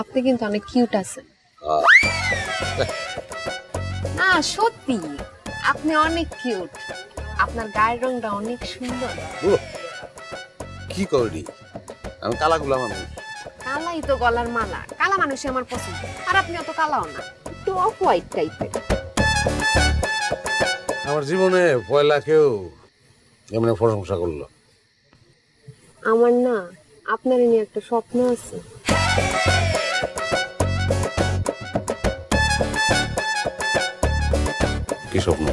আপনি কিন্তু অনেক কিউট আছেন। না সত্যি, আপনি অনেক কিউট। আপনার গায়ের রংটা অনেক সুন্দর। কি করলি? আমি কালাগুলা মানুষ। কালাই তো গলার মালা, কালা মানুষই আমার পছন্দ। আর আপনি অত কালাও না, একটু অফ হোয়াইট টাইপের। আমার জীবনে পয়লা কেউ এমনি প্রশংসা করলো। আমার না আপনার নিয়ে একটা স্বপ্ন আছে। কি স্বপ্ন?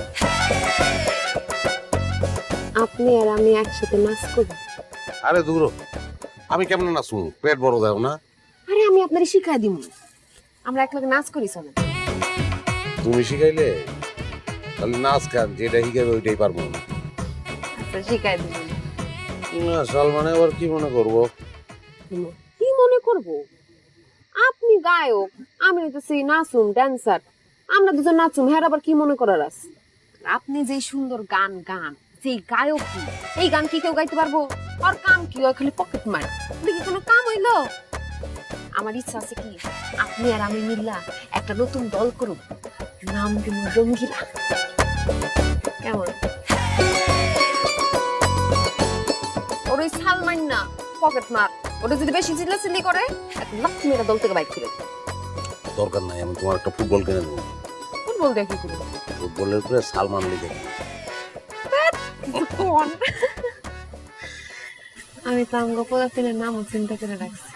আপনি আর আমি একসাথে নাচ করি। আরে দূর, আমি কেমনে নাচুন? পেট বড় দেও না? আরে আমি আপনারে শিখাই দিব, আমরা একলাগে নাচ করি চলেন। তুমি শিখাইলে তাহলে নাচ গান যেটা শিখাবে ওইটাই পারবো না। আচ্ছা শিখাই দিব। না সালমানে আবার কি মনে করবো? কি মনে করব? আপনি গায়ক, আমি হইতেছি নাচুম ড্যান্সার। আমরা দুজন নাচুম, হ্যাঁ আবার কি মনে করার আছে? আপনি যে সুন্দর গান গান, যে গায়ক কি, এই গান কি কেউ গাইতে পারবো? আর কাম কি হয় খালি পকেট মার, দেখি কোনো কাম হইলো? আমার ইচ্ছা আছে কি আপনি আর আমি মিল্লা একটা নতুন দল করব, নাম দিব রঙ্গিলা। কেমন? ওর ওই সালমান না, পকেট মার, ওটা যদি বেশি চিল্লাচিল্লি করে একটা লাথি মেরে দল থেকে বাইক করে দেব। দরকার নাই, আমি তোমার একটা ফুটবল কিনে দেবো। ফুটবল দেখি কি ফুটবলের উপরে সালমান লিখে দেবো। কোন? আমি তো আমগো পোলাপিনের নামও চিন্তা করে রাখছি।